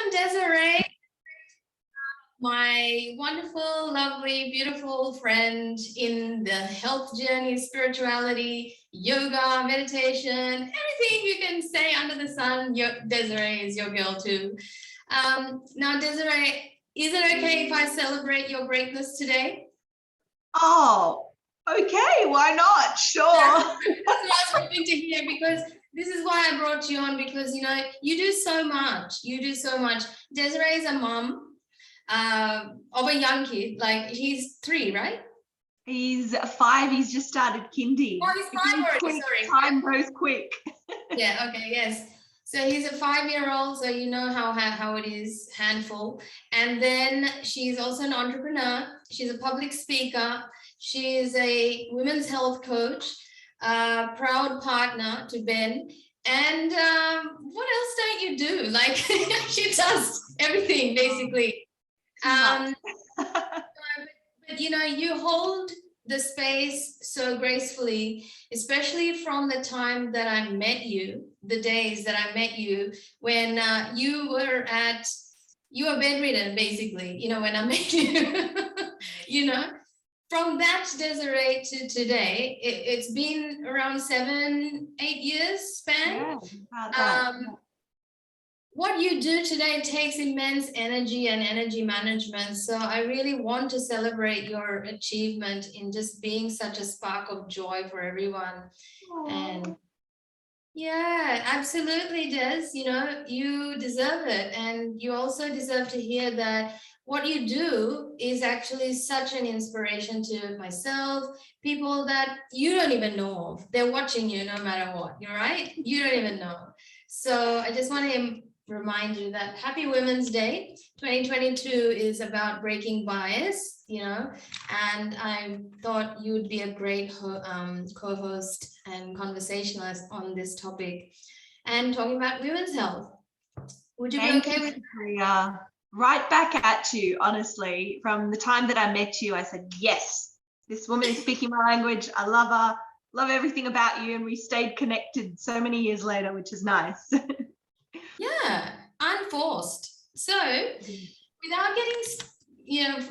I'm Desiree, my wonderful, lovely, beautiful friend in the health journey, spirituality, yoga, meditation, everything you can say under the sun. Desiree is your girl too. Now, Desiree, is it okay if I celebrate your greatness today? Oh, okay, why not? Sure. That's what I was hoping to hear, because this is why I brought you on, because, you know, you do so much. You do so much. Desiree is a mom of a young kid. Like, he's 3, right? He's 5, he's just started kindy. Oh, he's 5 already, quick. sorry. Time goes quick. Yeah, okay, yes. So he's a 5-year-old, so you know how it is, handful. And then she's also an entrepreneur. She's a public speaker. She is a women's health coach, proud partner to Ben. And what else don't you do? Like, she does everything, basically. But you know, you hold the space so gracefully, especially from the time that I met you, the days that I met you, when you were bedridden, basically, you know, when I met you. You know, from that Desiree to today, it's been around 7-8 years span. Yeah, about that. What you do today takes immense energy and energy management. So I really want to celebrate your achievement in just being such a spark of joy for everyone. Aww. And yeah, absolutely, Des. You know, you deserve it. And you also deserve to hear that what you do is actually such an inspiration to myself, people that you don't even know of. They're watching you no matter what, you're right? You don't even know. So I just want to remind you that Happy Women's Day 2022 is about breaking bias, you know, and I thought you would be a great co-host and conversationalist on this topic and talking about women's health. Would you be okay with Supriya? Right back at you, honestly. From the time that I met you, I said, yes, this woman is speaking my language. I love her, love everything about you, and we stayed connected so many years later, which is nice. Yeah, unforced. So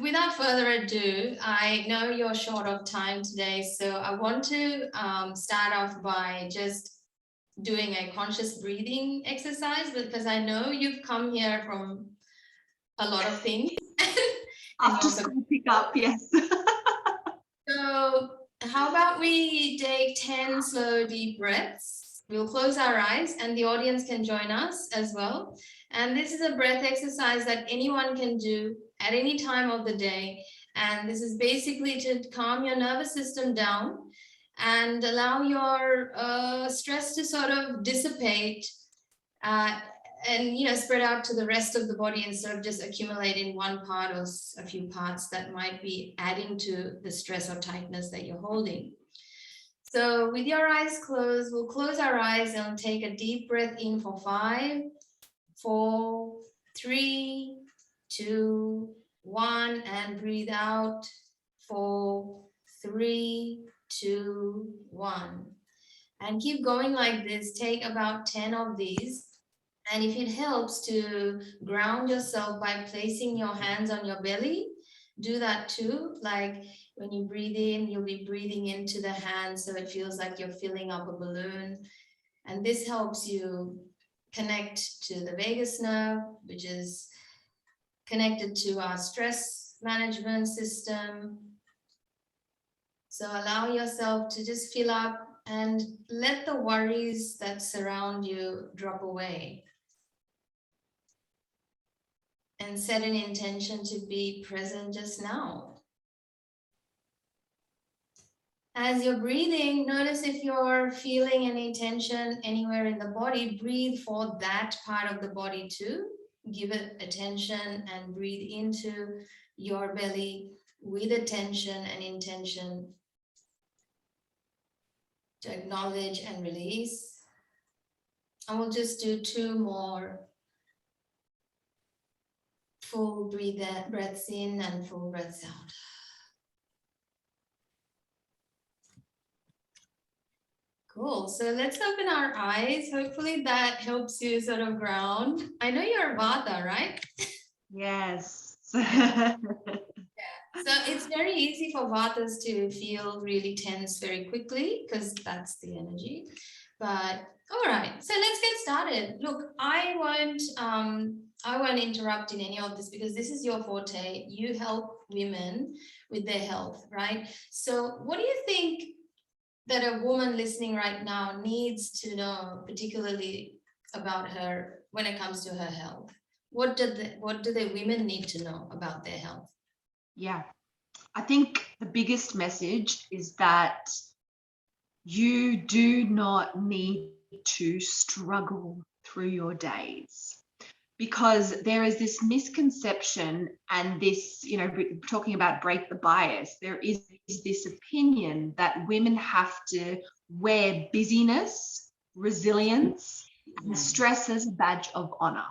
without further ado, I know you're short of time today, so I want to start off by just doing a conscious breathing exercise, because I know you've come here from a lot of things. After school pick up, yes. So how about we take 10 slow, deep breaths? We'll close our eyes and the audience can join us as well. And this is a breath exercise that anyone can do at any time of the day. And this is basically to calm your nervous system down and allow your stress to sort of dissipate and, you know, spread out to the rest of the body instead of just accumulate in one part or a few parts that might be adding to the stress or tightness that you're holding. So with your eyes closed, we'll close our eyes and take a deep breath in for 5, 4, 3, 2, 1, and breathe out 4, 3, 2, 1. And keep going like this. Take about 10 of these. And if it helps to ground yourself by placing your hands on your belly, do that too. Like when you breathe in, you'll be breathing into the hands, so it feels like you're filling up a balloon. And this helps you connect to the vagus nerve, which is connected to our stress management system. So allow yourself to just fill up and let the worries that surround you drop away. And set an intention to be present just now. As you're breathing, notice if you're feeling any tension anywhere in the body, breathe for that part of the body too. Give it attention and breathe into your belly with attention and intention to acknowledge and release. And we'll just do 2 more full breaths in and full breaths out. Cool. So let's open our eyes. Hopefully that helps you sort of ground. I know you're Vata, right? Yes. So it's very easy for Vatas to feel really tense very quickly because that's the energy. But all right, so let's get started. Look, I won't interrupt in any of this because this is your forte. You help women with their health, right? So what do you think that a woman listening right now needs to know, particularly about her when it comes to her health? What do the women need to know about their health? Yeah. I think the biggest message is that you do not need to struggle through your days, because there is this misconception and this, talking about break the bias, there is this opinion that women have to wear busyness, resilience, and stress as a badge of honor.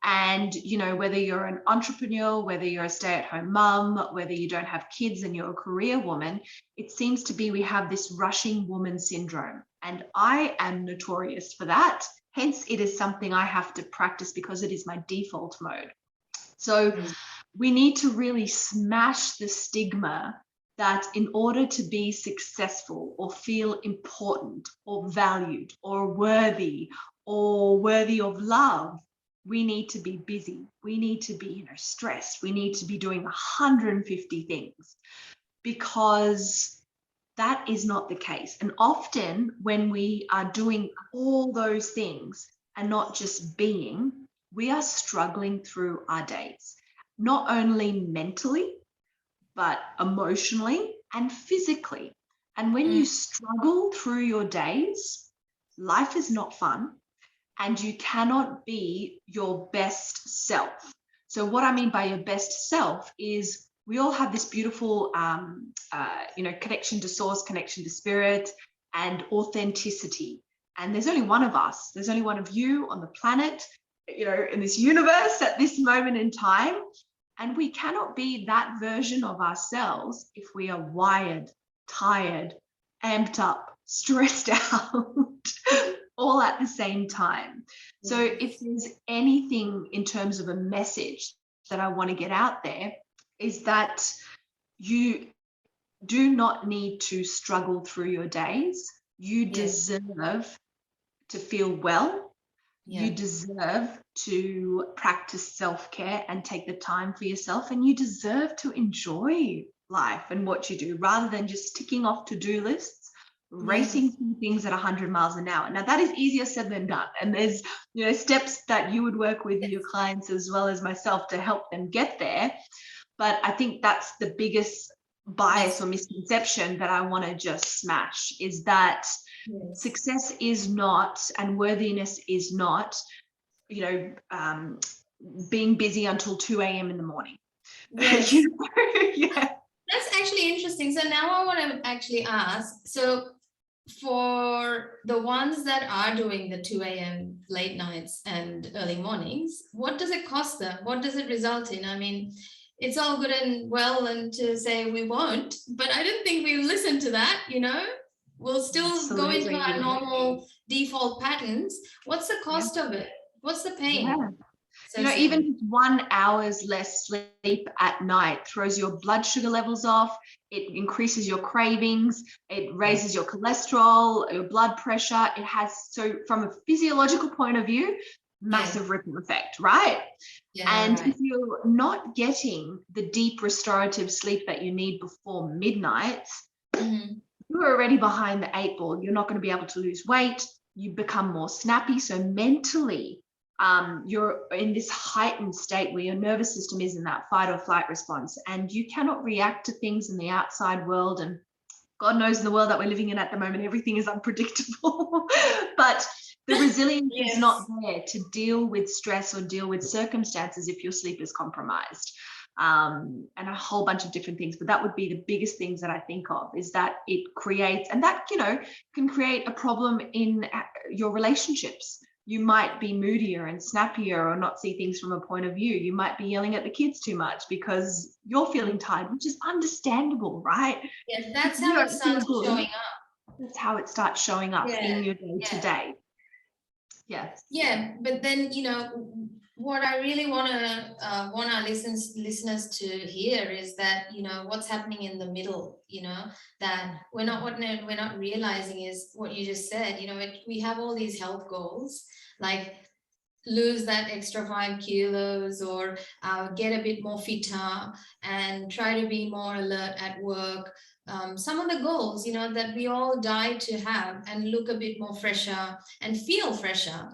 And, whether you're an entrepreneur, whether you're a stay-at-home mum, whether you don't have kids and you're a career woman, it seems to be we have this rushing woman syndrome. And I am notorious for that. Hence, it is something I have to practice because it is my default mode. So we need to really smash the stigma that in order to be successful or feel important or valued or worthy of love, we need to be busy. We need to be, stressed. We need to be doing 150 things, because that is not the case. And often when we are doing all those things and not just being, we are struggling through our days, not only mentally, but emotionally and physically. And when you struggle through your days, life is not fun and you cannot be your best self. So what I mean by your best self is we all have this beautiful, connection to source, connection to spirit, and authenticity. And there's only one of us. There's only one of you on the planet, in this universe at this moment in time. And we cannot be that version of ourselves if we are wired, tired, amped up, stressed out, all at the same time. So if there's anything in terms of a message that I want to get out there, is that you do not need to struggle through your days. You deserve to feel well. You deserve to practice self-care and take the time for yourself, and you deserve to enjoy life and what you do rather than just ticking off to-do lists, racing through things at 100 miles an hour. Now that is easier said than done, and there's steps that you would work with your clients as well as myself to help them get there. But I think that's the biggest bias or misconception that I want to just smash, is that success is not, and worthiness is not, being busy until 2 a.m. in the morning. Yes. That's actually interesting. So now I want to actually ask, so for the ones that are doing the 2 a.m. late nights and early mornings, what does it cost them? What does it result in? I mean, it's all good and well and to say we won't, but I don't think we listen to that, We'll still go into our normal default patterns. What's the cost of it? What's the pain? Even 1 hour's less sleep at night throws your blood sugar levels off. It increases your cravings. It raises your cholesterol, your blood pressure. It has, so from a physiological point of view, massive ripple effect, right? If you're not getting the deep restorative sleep that you need before midnight, you're already behind the 8 ball. You're not going to be able to lose weight. You become more snappy. So mentally, you're in this heightened state where your nervous system is in that fight or flight response, and you cannot react to things in the outside world. And God knows, in the world that we're living in at the moment, everything is unpredictable. But the resilience is not there to deal with stress or deal with circumstances if your sleep is compromised. And a whole bunch of different things, but that would be the biggest things that I think of, is that it creates, and that can create a problem in your relationships. You might be moodier and snappier, or not see things from a point of view. You might be yelling at the kids too much because you're feeling tired, which is understandable, right? Yes, that's how it starts showing up. That's how it starts showing up in your day to day. Yes. Yeah, but then, what I really want our listeners to hear is that, what's happening in the middle, that we're not realizing is what you just said. We have all these health goals, like lose that extra 5 kilos, or get a bit more fitter and try to be more alert at work. Some of the goals, that we all die to have, and look a bit more fresher and feel fresher.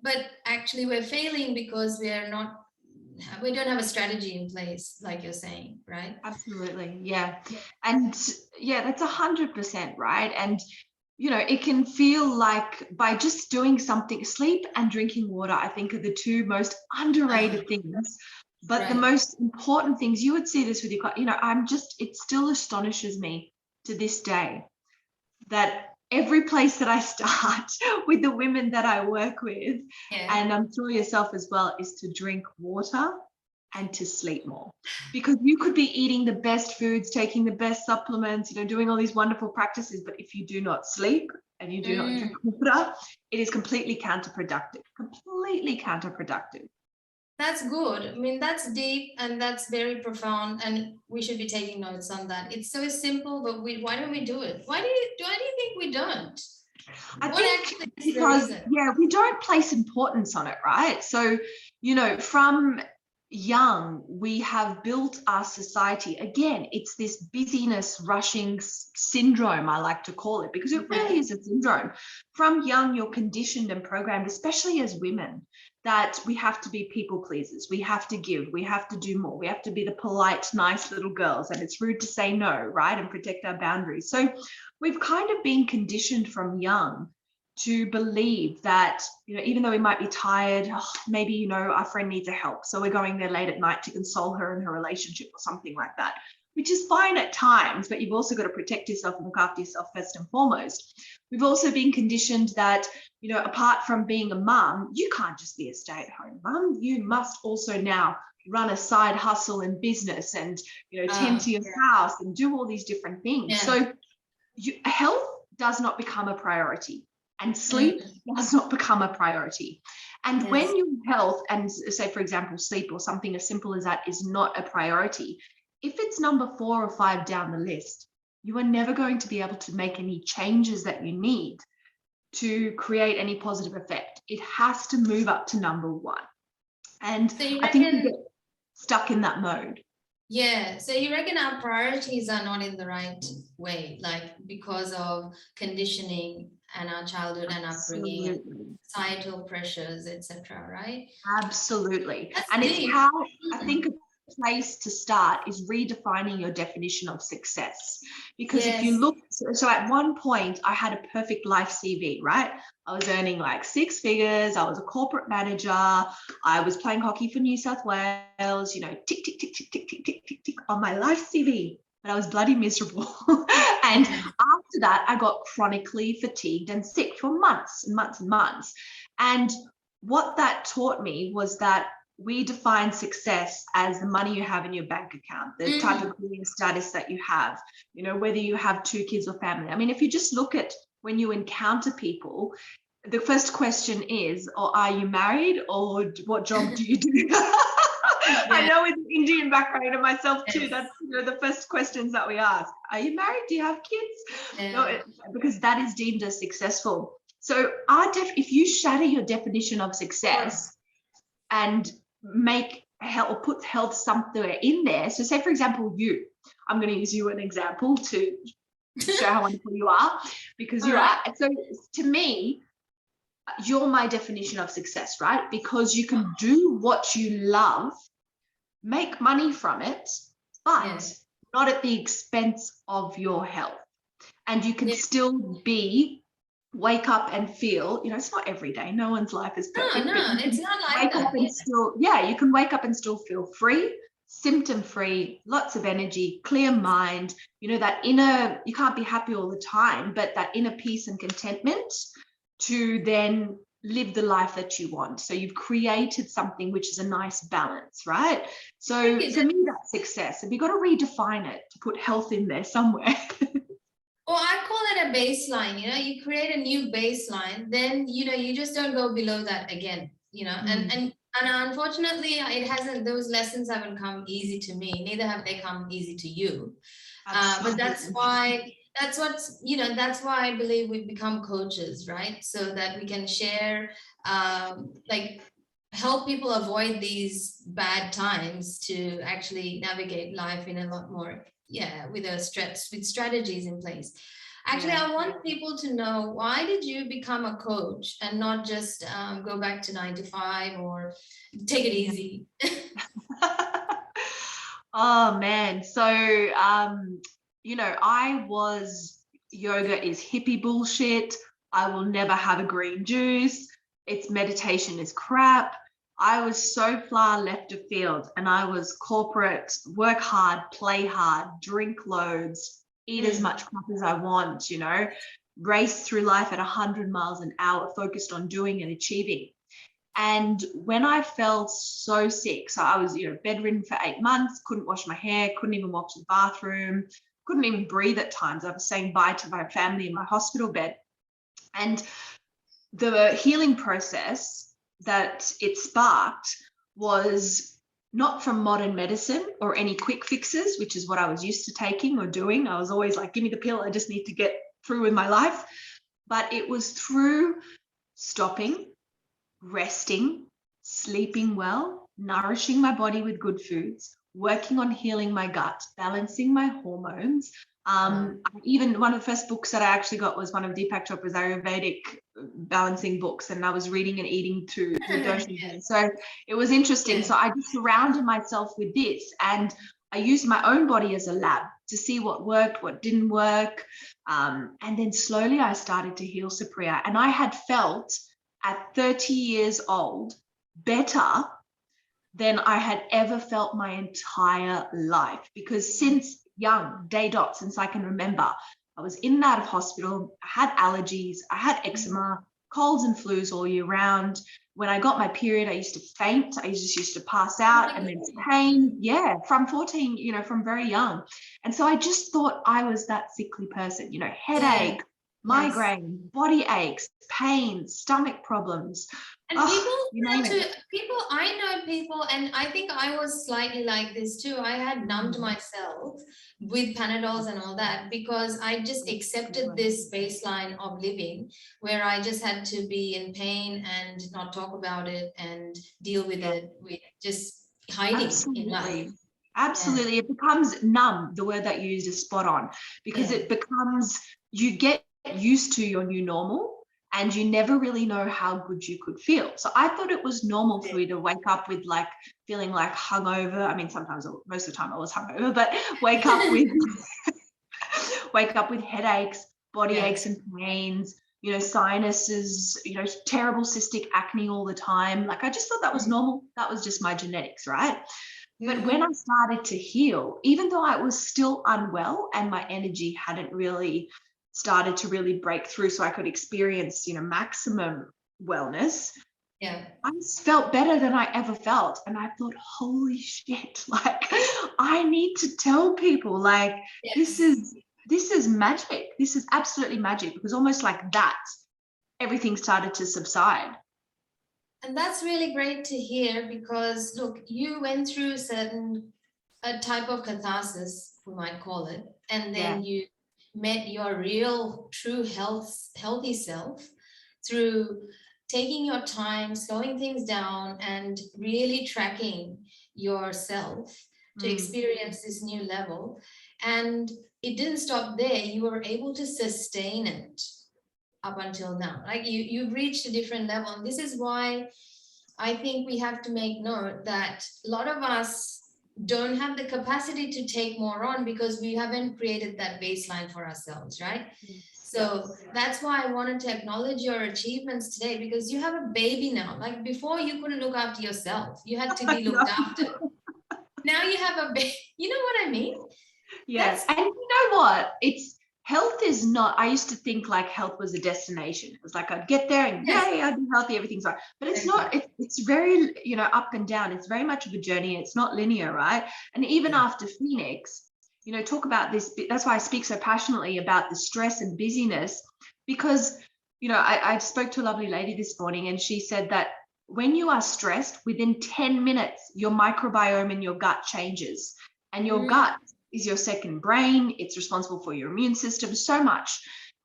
But actually we're failing because we don't have a strategy in place, like you're saying, right? Absolutely. Yeah. And that's 100% right. And it can feel like by just doing something, sleep and drinking water, I think are the two most underrated things. But the most important things, you would see this with your, it still astonishes me to this day that every place that I start with the women that I work with, and I'm sure yourself as well, is to drink water and to sleep more. Because you could be eating the best foods, taking the best supplements, doing all these wonderful practices, but if you do not sleep and you do not drink water, it is completely counterproductive. That's good. I mean, that's deep and that's very profound, and we should be taking notes on that. It's so simple, but why don't we do it? Why do you think we don't? I think because we don't place importance on it, right? So, from young, we have built our society. Again, it's this busyness rushing syndrome, I like to call it, because it really is a syndrome. From young, you're conditioned and programmed, especially as women, that we have to be people pleasers. We have to give, we have to do more. We have to be the polite, nice little girls, and it's rude to say no, right? And protect our boundaries. So we've kind of been conditioned from young to believe that, even though we might be tired, maybe, our friend needs a help, so we're going there late at night to console her in her relationship or something like that, which is fine at times, but you've also got to protect yourself and look after yourself first and foremost. We've also been conditioned that, apart from being a mum, you can't just be a stay-at-home mum. You must also now run a side hustle in business and, tend to your house and do all these different things. Yeah. So health does not become a priority, and sleep does not become a priority. And when your health, and say, for example, sleep or something as simple as that, is not a priority, if it's number 4 or 5 down the list, you are never going to be able to make any changes that you need to create any positive effect. It has to move up to number 1. And so I think we get stuck in that mode. Yeah. So you reckon our priorities are not in the right way, like because of conditioning and our childhood and upbringing, societal pressures, etc., right? Absolutely. And it's how I think a place to start is redefining your definition of success. Because if you look, so at one point I had a perfect life CV, right? I was earning like 6 figures. I was a corporate manager. I was playing hockey for New South Wales, tick, tick, tick, tick, tick, tick, tick, tick, tick on my life CV. But I was bloody miserable. And after that, I got chronically fatigued and sick for months and months and months. And what that taught me was that we define success as the money you have in your bank account, the type of career status that you have, whether you have 2 kids or family. I mean, if you just look at when you encounter people, the first question is, are you married, or what job do you do? I know with the Indian background and myself too, that's the first questions that we ask. Are you married? Do you have kids? No, because that is deemed as successful. So if you shatter your definition of success and make health, or put health somewhere in there. So say, for example, I'm going to use you an example to show how wonderful you are, because you are. So to me, you're my definition of success, right? Because you can do what you love, make money from it, but not at the expense of your health. And you can still wake up and feel, it's not every day. No one's life is perfect. No, it's not like that. You can wake up and still feel free, symptom-free, lots of energy, clear mind, that inner, you can't be happy all the time, but that inner peace and contentment to then live the life that you want. So you've created something which is a nice balance, right? So for me, that's success. And you've got to redefine it to put health in there somewhere. Well, I call it a baseline, you create a new baseline, then, you just don't go below that again, and unfortunately, those lessons haven't come easy to me, neither have they come easy to you. But that's Absolutely. that's why I believe we've become coaches, right? So that we can share, like help people avoid these bad times to actually navigate life in a lot more, with strategies in place. Actually, Yeah. I want people to know, why did you become a coach and not just go back to 9 to 5 or take it easy? Oh man. So yoga is hippie bullshit. I will never have a green juice. It's meditation is crap. I was so far left of field, and I was corporate, work hard, play hard, drink loads, eat as much crap as I want, race through life at 100 miles an hour, focused on doing and achieving. And when I felt so sick, so I was, bedridden for 8 months, couldn't wash my hair, couldn't even walk to the bathroom, couldn't even breathe at times. I was saying bye to my family in my hospital bed. And the healing process that it sparked was not from modern medicine or any quick fixes, which is what I was used to taking or doing. I was always like, give me the pill, I just need to get through with my life. But it was through stopping, resting, sleeping well, nourishing my body with good foods, working on healing my gut, balancing my hormones. Even one of the first books that I actually got was one of Deepak Chopra's Ayurvedic balancing books, and I was reading and eating through the doshas. Yes. So it was interesting. Yeah. So I just surrounded myself with this, and I used my own body as a lab to see what worked, what didn't work. And then slowly I started to heal, Supriya. And I had felt at 30 years old better than I had ever felt my entire life. Because since young, day dot, since I can remember, I was in and out of hospital. I had allergies, I had eczema, colds and flus all year round. When I got my period, I used to faint. I just used to pass out, and then pain. Yeah, from 14, from very young. And so I just thought I was that sickly person, headache, migraine, body aches, pain, stomach problems. And You name it. I know people, and I think I was slightly like this too. I had numbed myself with Panadols and all that, because I just accepted this baseline of living where I just had to be in pain and not talk about it and deal with it with just hiding in life. Absolutely. It becomes numb. The word that you used is spot on, because it becomes, you get used to your new normal, and you never really know how good you could feel. So I thought it was normal for me to wake up with feeling like hungover. I mean, most of the time I was hungover, but wake up with headaches, body aches and pains, sinuses, terrible cystic acne all the time. I just thought that was normal. That was just my genetics, right? But when I started to heal, even though I was still unwell and my energy hadn't really started to really break through so I could experience, maximum wellness, I felt better than I ever felt. And I thought, holy shit, I need to tell people, this is magic. This is absolutely magic, because almost like that, everything started to subside. And that's really great to hear, because look, you went through a type of catharsis, we might call it, and then you met your real, true healthy self through taking your time, slowing things down, and really tracking yourself to experience this new level. And it didn't stop there. You were able to sustain it up until now. You've reached a different level. And this is why I think we have to make note that a lot of us don't have the capacity to take more on, because we haven't created that baseline for ourselves, right? So that's why I wanted to acknowledge your achievements today, because you have a baby now. Before, you couldn't look after yourself. You had to be looked after. Now you have a baby. You know what I mean? Yes. And you know what? Health is not, I used to think health was a destination. It was I'd get there and yay, I'd be healthy, everything's right. But it's not, it's very, up and down. It's very much of a journey. It's not linear, right? And even after Phoenix, talk about this. That's why I speak so passionately about the stress and busyness, because, I spoke to a lovely lady this morning, and she said that when you are stressed, within 10 minutes, your microbiome in your gut changes, and your gut is your second brain. It's responsible for your immune system, so much.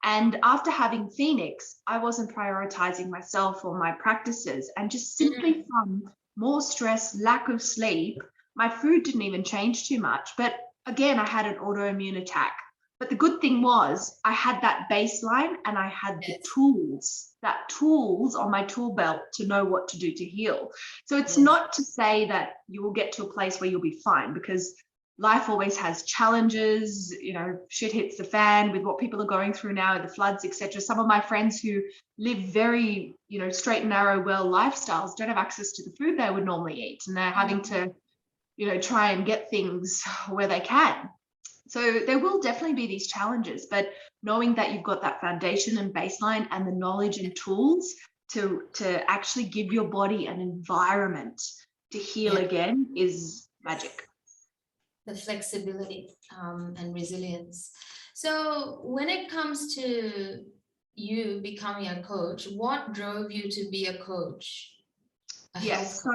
And after having Phoenix, I wasn't prioritizing myself or my practices, and just simply from more stress, lack of sleep, my food didn't even change too much. But again, I had an autoimmune attack. But the good thing was I had that baseline, and I had the tools on my tool belt to know what to do to heal. So it's not to say that you will get to a place where you'll be fine, because life always has challenges. Shit hits the fan with what people are going through now, the floods, etc. Some of my friends who live very, straight and narrow, well lifestyles don't have access to the food they would normally eat, and they're having to, try and get things where they can. So there will definitely be these challenges, but knowing that you've got that foundation and baseline and the knowledge and tools to actually give your body an environment to heal again is magic. The flexibility and resilience. So when it comes to you becoming a coach, what drove you to be a coach? Yes, so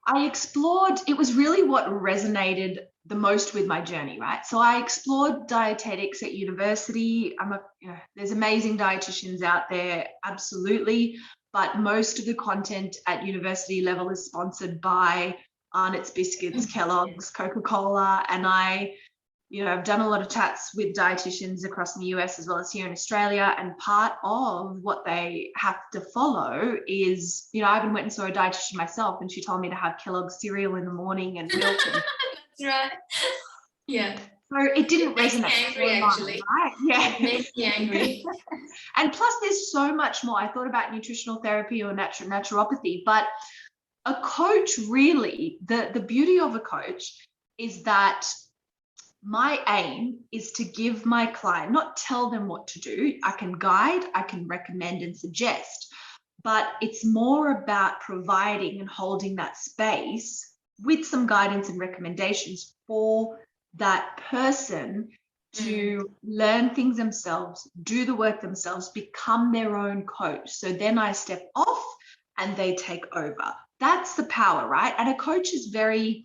I explored, it was really what resonated the most with my journey, right? So I explored dietetics at university. There's amazing dietitians out there, absolutely, but most of the content at university level is sponsored by Arnott's Biscuits, Kellogg's, Coca-Cola, and I've done a lot of chats with dietitians across the US as well as here in Australia, and part of what they have to follow is, I even went and saw a dietitian myself, and she told me to have Kellogg's cereal in the morning and milk. That's right. Yeah. So it didn't resonate. Makes me angry, actually. Right? Yeah. It makes me angry. And plus, there's so much more. I thought about nutritional therapy or naturopathy, but a coach, really, the beauty of a coach is that my aim is to give my client, not tell them what to do. I can guide, I can recommend and suggest, but it's more about providing and holding that space with some guidance and recommendations for that person to learn things themselves, do the work themselves, become their own coach. So then I step off and they take over. That's the power, right? And a coach is very,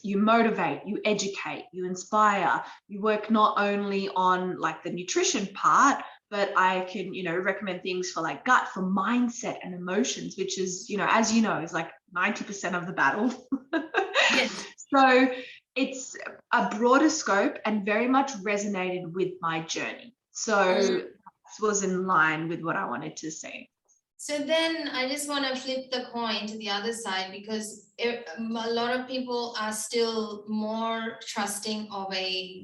you motivate, you educate, you inspire, you work not only on like the nutrition part, but I can, recommend things for like gut, for mindset and emotions, which is, as you know, is like 90% of the battle. Yes. So it's a broader scope and very much resonated with my journey. So this was in line with what I wanted to say. So then I just want to flip the coin to the other side, because a lot of people are still more trusting of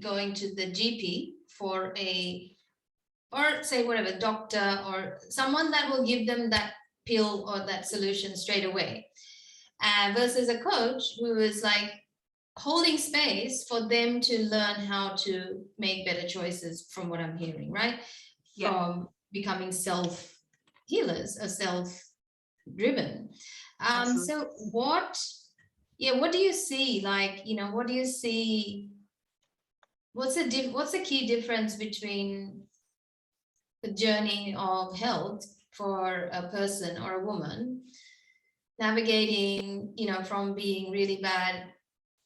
going to the GP for or say whatever, doctor or someone that will give them that pill or that solution straight away, versus a coach who is like holding space for them to learn how to make better choices, from what I'm hearing, right? Yeah. From becoming self-healers or self-driven. So what do you see? Like, what do you see? What's the key difference between the journey of health for a person or a woman navigating, from being really bad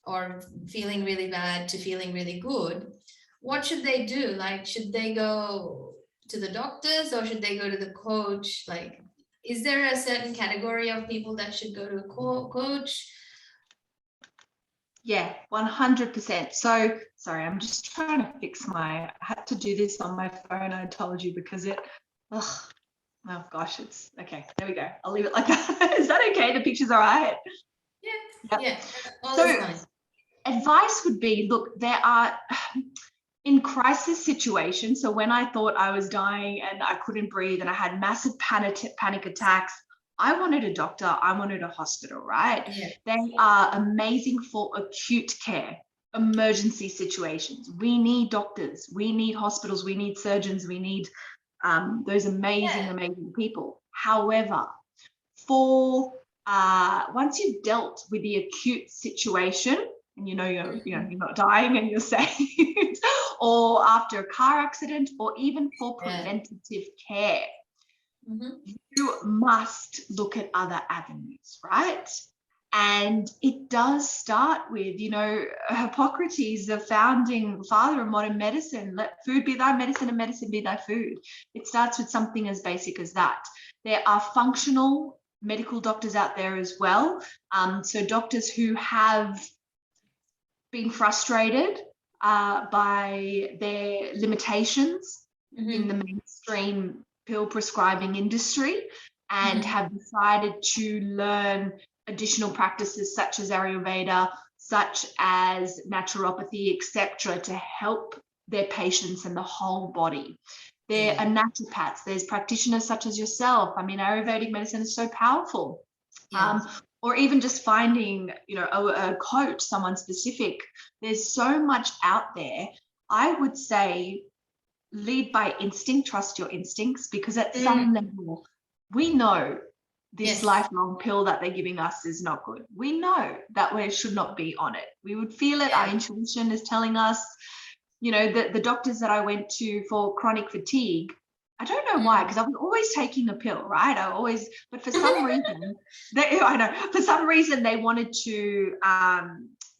or feeling really bad to feeling really good? What should they do? Like, should they go to the doctors or should they go to the coach? Like, is there a certain category of people that should go to a coach? Yeah, 100%. So, sorry, I'm just trying to fix I had to do this on my phone, I told you, because oh gosh, it's okay. There we go. I'll leave it like that. Is that okay? The picture's all right? Yeah. Yep. Yeah. All So, is fine. Advice would be, look, there are, in crisis situations, so when I thought I was dying and I couldn't breathe and I had massive panic attacks, I wanted a doctor, I wanted a hospital, right? Yeah. They are amazing for acute care, emergency situations. We need doctors, we need hospitals, we need surgeons, we need those amazing people. However, for once you've dealt with the acute situation, and you're not dying and you're saved, or after a car accident, or even for preventative care. You must look at other avenues, right? And it does start with, Hippocrates, the founding father of modern medicine, let food be thy medicine and medicine be thy food. It starts with something as basic as that. There are functional medical doctors out there as well. So doctors who have been frustrated by their limitations in the mainstream pill prescribing industry and have decided to learn additional practices such as Ayurveda, such as naturopathy, etc., to help their patients and the whole body. There are naturopaths, there's practitioners such as yourself. I mean, Ayurvedic medicine is so powerful. Or even just finding, a coach, someone specific. There's so much out there. I would say lead by instinct, trust your instincts, because at some level, we know this lifelong pill that they're giving us is not good. We know that we should not be on it. We would feel it. Our intuition is telling us, the doctors that I went to for chronic fatigue, I don't know why, because I was always taking a pill, right? But for some reason, they wanted to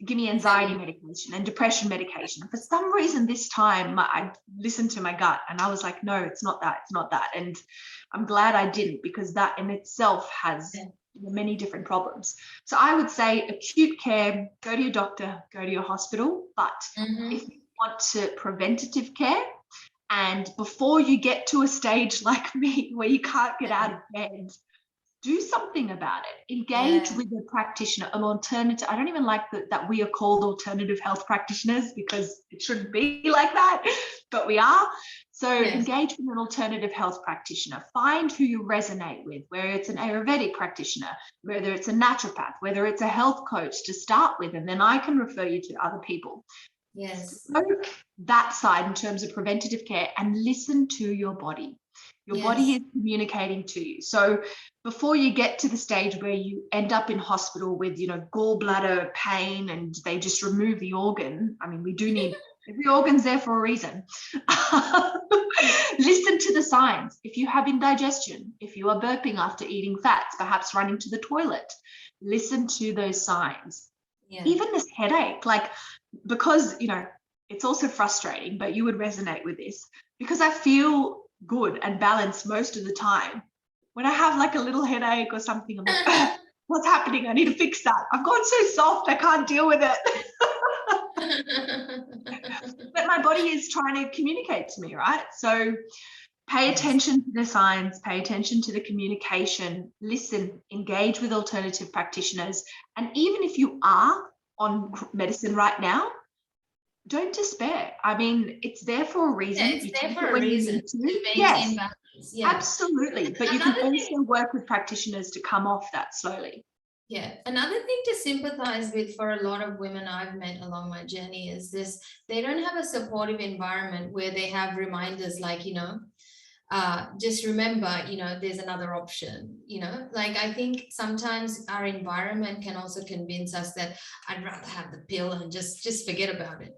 give me anxiety medication and depression medication. And for some reason this time I listened to my gut and I was like, no, it's not that. And I'm glad I didn't, because that in itself has many different problems. So I would say acute care, go to your doctor, go to your hospital. But if you want to preventative care, and before you get to a stage like me where you can't get out of bed, do something about it. Engage with a practitioner, an alternative. I don't even like that we are called alternative health practitioners, because it shouldn't be like that, but we are. So engage with an alternative health practitioner. Find who you resonate with, whether it's an Ayurvedic practitioner, whether it's a naturopath, whether it's a health coach to start with, and then I can refer you to other people. So that side in terms of preventative care, and listen to your body. Your body is communicating to you. So before you get to the stage where you end up in hospital with, gallbladder pain and they just remove the organ, I mean, we do need, every organ's there for a reason. Listen to the signs. If you have indigestion, if you are burping after eating fats, perhaps running to the toilet, listen to those signs. Even this headache, because, it's also frustrating, but you would resonate with this, because I feel good and balanced most of the time. When I have a little headache or something, I'm like, what's happening? I need to fix that. I've gone so soft, I can't deal with it. But my body is trying to communicate to me, right? So pay attention to the signs, pay attention to the communication, listen, engage with alternative practitioners. And even if you are on medicine right now, don't despair. I mean, it's there for a reason. It's there for a reason to maintain balance. Absolutely. But you can also work with practitioners to come off that slowly. Another thing to sympathize with for a lot of women I've met along my journey is this: they don't have a supportive environment where they have reminders like, just remember, there's another option, I think sometimes our environment can also convince us that I'd rather have the pill and just forget about it,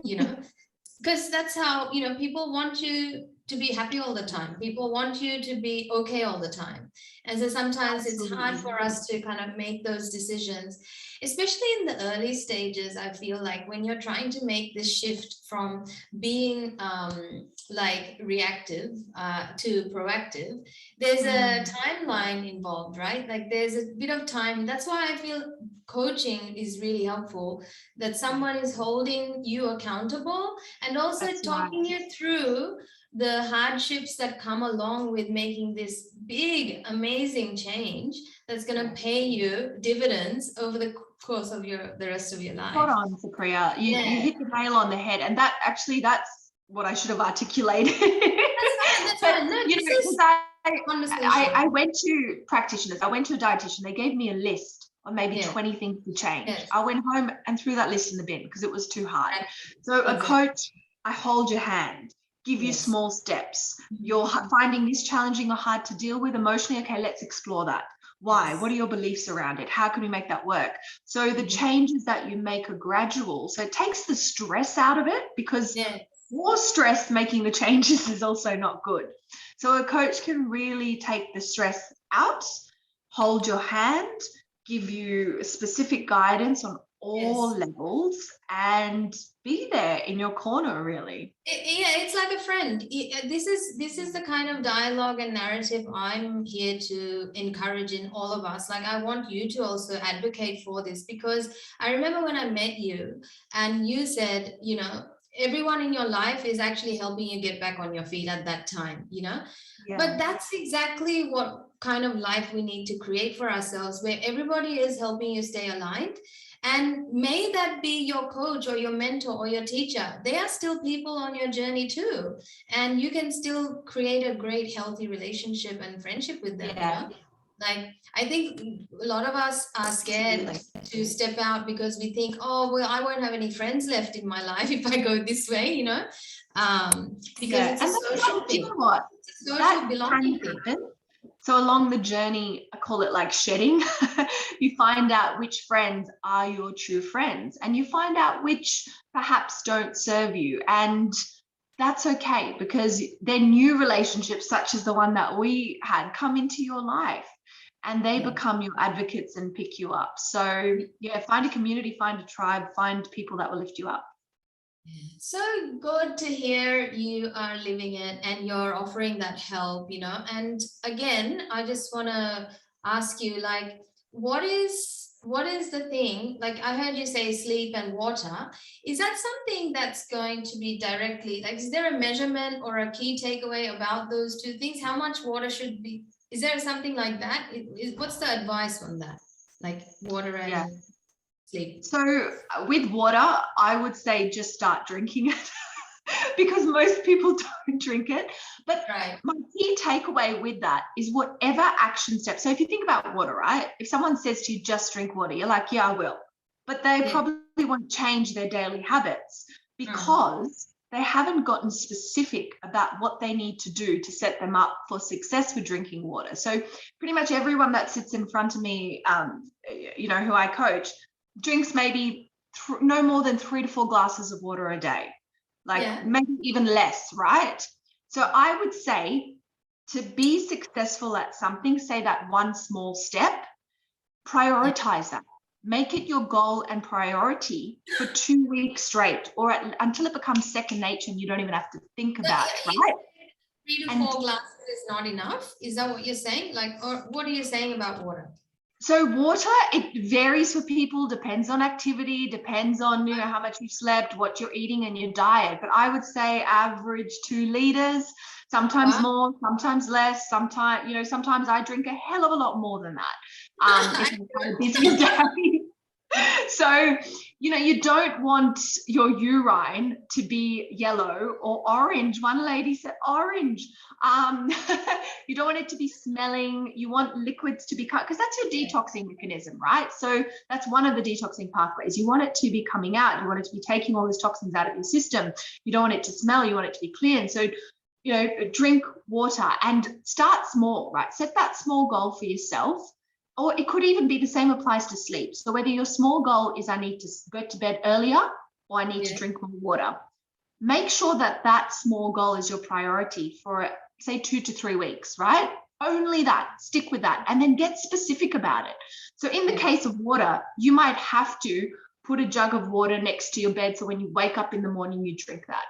because that's how, people want you to be happy all the time. People want you to be okay all the time. And so sometimes it's hard for us to kind of make those decisions, especially in the early stages. I feel like when you're trying to make this shift from being reactive to proactive, there's a timeline involved, right? There's a bit of time. That's why I feel coaching is really helpful, that someone is holding you accountable and also talking you through the hardships that come along with making this big, amazing change that's going to pay you dividends over the course of the rest of your life. Hold on, Supriya. You hit the nail on the head. And that's what I should have articulated. That's fine. No, I went to practitioners. I went to a dietitian. They gave me a list of maybe 20 things to change. I went home and threw that list in the bin because it was too hard. So a coach, I hold your hand, give you small steps. You're finding this challenging or hard to deal with emotionally. Okay, let's explore that. Why? Yes. What are your beliefs around it? How can we make that work? So the changes that you make are gradual. So it takes the stress out of it, because more stress making the changes is also not good. So a coach can really take the stress out, hold your hand, give you specific guidance on all levels, and be there in your corner, really. It's like a friend. This is the kind of dialogue and narrative I'm here to encourage in all of us. Like, I want you to also advocate for this, because I remember when I met you and you said, you know, everyone in your life is actually helping you get back on your feet at that time, you know. But that's exactly what kind of life we need to create for ourselves, where everybody is helping you stay aligned. And may that be your coach or your mentor or your teacher. They are still people on your journey too. And you can still create a great, healthy relationship and friendship with them, you know? Like, I think a lot of us are scared to step out because we think, oh, well, I won't have any friends left in my life if I go this way, you know? Because it's a social thing. You know what? It's a social belonging thing. So along the journey, I call it like shedding, you find out which friends are your true friends, and you find out which perhaps don't serve you. And that's okay, because then new relationships, such as the one that we had, come into your life, and they become your advocates and pick you up. So yeah, find a community, find a tribe, find people that will lift you up. So good to hear you are living it and you're offering that help, you know. And again, I just want to ask you, like, what is the thing? Like, I heard you say sleep and water. Is that something that's going to be directly, like, is there a measurement or a key takeaway about those two things? How much water should be? Is there something like that? What's the advice on that? Like water and sleep. So with water, I would say just start drinking it because most people don't drink it. But my key takeaway with that is whatever action step. So if you think about water, right? If someone says to you, just drink water, you're like, yeah, I will. But they probably won't change their daily habits because they haven't gotten specific about what they need to do to set them up for success with drinking water. So pretty much everyone that sits in front of me, you know, who I coach, drinks maybe no more than 3 to 4 glasses of water a day, like maybe even less, right? So I would say to be successful at something, say that one small step, prioritize that. Make it your goal and priority for 2 weeks straight, or until it becomes second nature and you don't even have to think about it, right? 3 to 4 glasses is not enough? Is that what you're saying? Like, or what are you saying about water? So water, it varies for people, depends on activity, depends on, you know, how much you slept, what you're eating and your diet. But I would say average 2 liters, sometimes more, sometimes less, sometimes, you know, sometimes I drink a hell of a lot more than that. If I've had a busy day. So, you know, you don't want your urine to be yellow or orange. One lady said orange. You don't want it to be smelling. You want liquids to be cut, because that's your detoxing mechanism, right? So that's one of the detoxing pathways. You want it to be coming out. You want it to be taking all those toxins out of your system. You don't want it to smell. You want it to be clean. So, you know, drink water and start small, right? Set that small goal for yourself. Or it could even be the same applies to sleep. So whether your small goal is I need to go to bed earlier or I need to drink more water, make sure that that small goal is your priority for, say, 2 to 3 weeks, right? Only that, stick with that, and then get specific about it. So in the case of water, you might have to put a jug of water next to your bed so when you wake up in the morning, you drink that.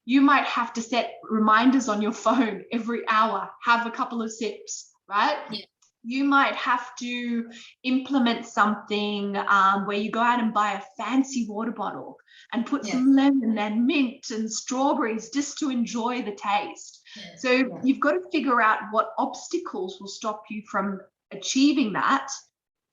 You might have to set reminders on your phone every hour, have a couple of sips, right? Yeah. You might have to implement something where you go out and buy a fancy water bottle and put some lemon and mint and strawberries just to enjoy the taste. So you've got to figure out what obstacles will stop you from achieving that.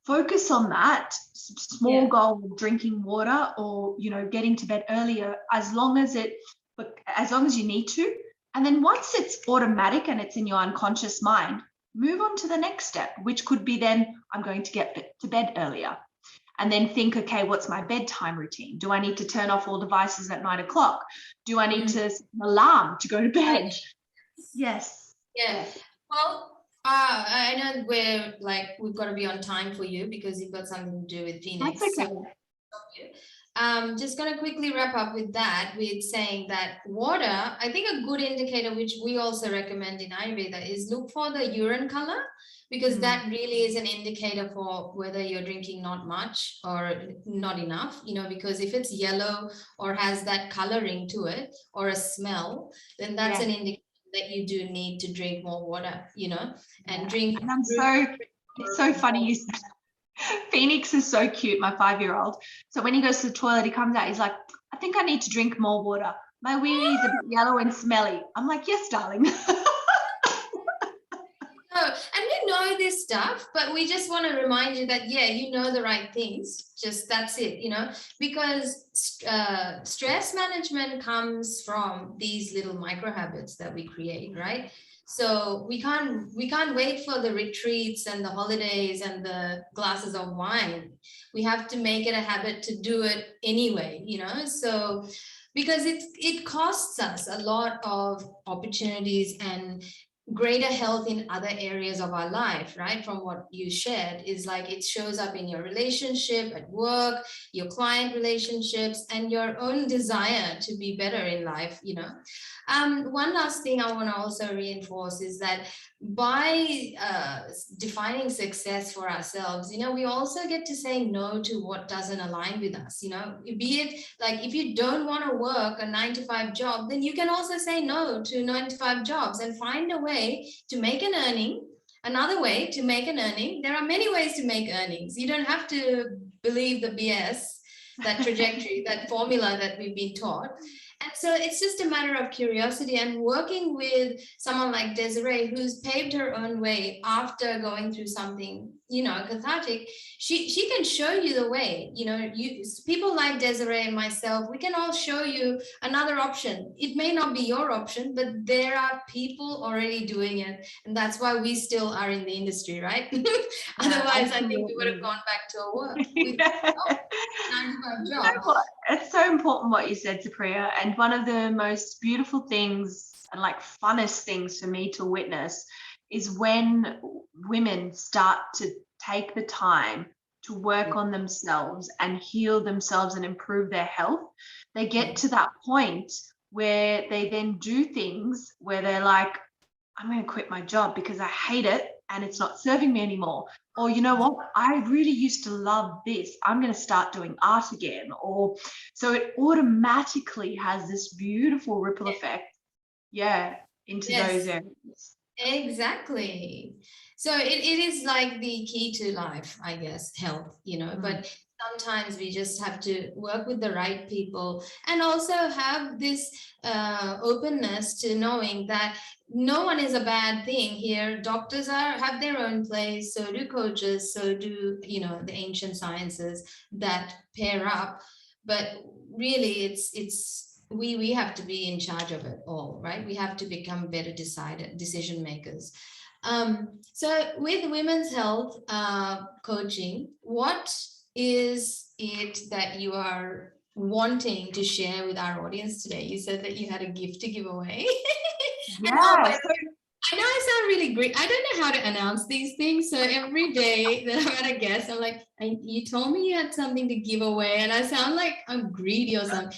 Focus on that small goal of drinking water or, you know, getting to bed earlier as long as you need to. And then once it's automatic and it's in your unconscious mind, move on to the next step, which could be then I'm going to get to bed earlier. And then think, okay, what's my bedtime routine? Do I need to turn off all devices at 9 o'clock? Do I need to set an alarm to go to bed? Yes. Yeah. Well, I know we've got to be on time for you because you've got something to do with Phoenix. That's okay. So just going to quickly wrap up with that, with saying that water, I think a good indicator, which we also recommend in Ayurveda, is look for the urine color, because that really is an indicator for whether you're drinking not much or not enough, because if it's yellow or has that coloring to it or a smell, then that's an indicator that you do need to drink more water, and drink. And it's so funny you said Phoenix is so cute, my 5-year-old. So when he goes to the toilet, he comes out, he's like, I think I need to drink more water. My wee is a bit yellow and smelly. I'm like, yes, darling. And we know this stuff, but we just want to remind you that, you know the right things. Just that's it, because stress management comes from these little micro habits that we create, right? So we can't wait for the retreats and the holidays and the glasses of wine. We have to make it a habit to do it anyway, so because it costs us a lot of opportunities and greater health in other areas of our life, right? From what you shared, is like it shows up in your relationship at work, your client relationships, and your own desire to be better in life. One last thing I want to also reinforce is that by defining success for ourselves, we also get to say no to what doesn't align with us. Be it like, if you don't want to work a 9-to-5 job, then you can also say no to 9-to-5 jobs and find a way to make an earning. Another way to make an earning. There are many ways to make earnings. You don't have to believe the BS, that trajectory, that formula that we've been taught. And so it's just a matter of curiosity and working with someone like Desiree, who's paved her own way after going through something, cathartic. She can show you the way. People like Desiree and myself, we can all show you another option. It may not be your option, but there are people already doing it, and that's why we still are in the industry, right? Otherwise, I think we would have gone back to our work. It's so important what you said, Supriya, and one of the most beautiful things and like funnest things for me to witness is when women start to take the time to work on themselves and heal themselves and improve their health. They get to that point where they then do things where they're like, I'm going to quit my job because I hate it and it's not serving me anymore. Or, you know what, I really used to love this. I'm going to start doing art again. Or so it automatically has this beautiful ripple effect, into those areas. Exactly. So it is like the key to life, I guess, health, but sometimes we just have to work with the right people and also have this openness to knowing that no one is a bad thing here. Doctors have their own place, so do coaches, so do, the ancient sciences that pair up. But really, we have to be in charge of it all, right? We have to become better decision makers. So with women's health coaching, what is it that you are wanting to share with our audience today? You said that you had a gift to give away. I know I sound really great. I don't know how to announce these things. So every day that I'm at a guest, I'm like, you told me you had something to give away, and I sound like I'm greedy or something.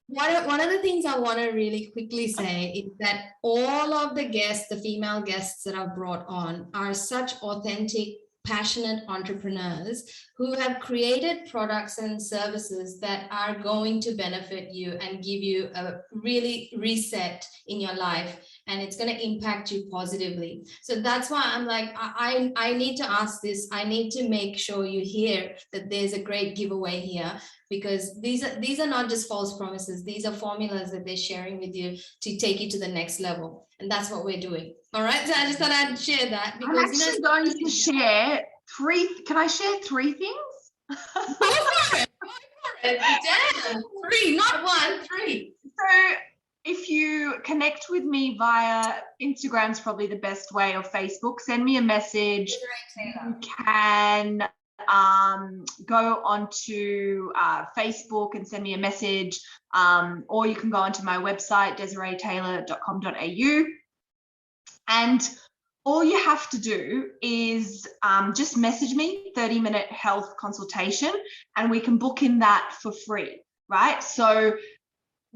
One of the things I want to really quickly say is that all of the guests, the female guests that I've brought on, are such authentic, passionate entrepreneurs who have created products and services that are going to benefit you and give you a really reset in your life, and it's going to impact you positively. So that's why I'm like, I need to ask this. I need to make sure you hear that there's a great giveaway here, because these are not just false promises. These are formulas that they're sharing with you to take you to the next level. And that's what we're doing. All right. So I just thought I'd share that. Because, I'm actually going to share can I share 3 things? Go for it. Damn, 3, not 1, 3. So if you connect with me via Instagram's probably the best way, or Facebook, send me a message. You can go onto Facebook and send me a message, or you can go onto my website, desireetaylor.com.au. And all you have to do is just message me 30-minute health consultation, and we can book in that for free, right? So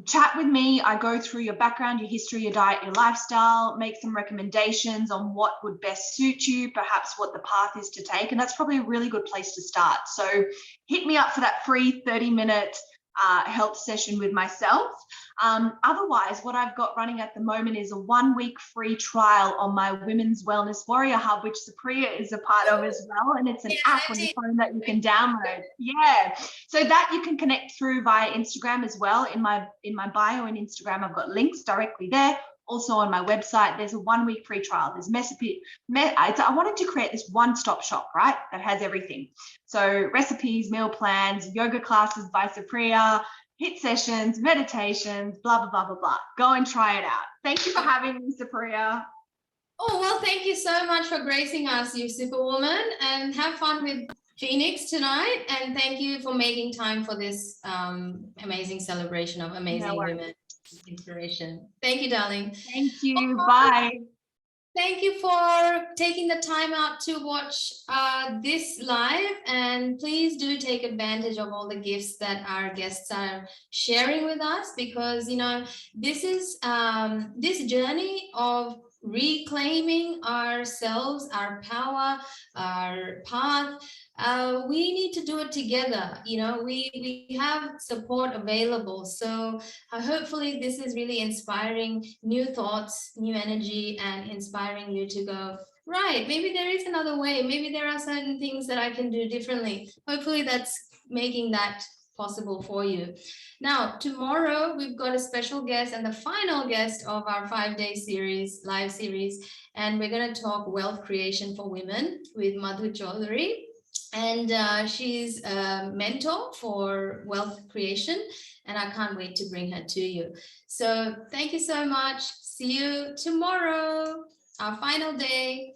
chat with me. I go through your background, your history, your diet, your lifestyle, make some recommendations on what would best suit you, perhaps what the path is to take. And that's probably a really good place to start. So hit me up for that free 30-minute health session with myself. Otherwise, what I've got running at the moment is a 1-week free trial on my Women's Wellness Warrior Hub, which Supriya is a part of as well. And it's an app on your phone that you can download. Yeah. So that you can connect through via Instagram as well. In my bio in Instagram, I've got links directly there. Also on my website, there's a 1-week free trial. There's I wanted to create this one-stop shop, right? That has everything. So recipes, meal plans, yoga classes by Supriya, HIIT sessions, meditations, blah, blah, blah, blah, blah. Go and try it out. Thank you for having me, Supriya. Oh, well, thank you so much for gracing us, you superwoman, and have fun with Phoenix tonight. And thank you for making time for this amazing celebration of amazing women. Inspiration. Thank you, darling. Thank you. Bye. Thank you for taking the time out to watch this live, and please do take advantage of all the gifts that our guests are sharing with us, because this is this journey of reclaiming ourselves, our power, our path. We need to do it together. We have support available. So hopefully this is really inspiring new thoughts, new energy, and inspiring you to go, right, maybe there is another way. Maybe there are certain things that I can do differently. Hopefully that's making that possible for you. Now, tomorrow we've got a special guest and the final guest of our 5-day series, live series, and we're going to talk wealth creation for women with Madhu Chaudhary. And she's a mentor for wealth creation, and I can't wait to bring her to you. So thank you so much. See you tomorrow, our final day.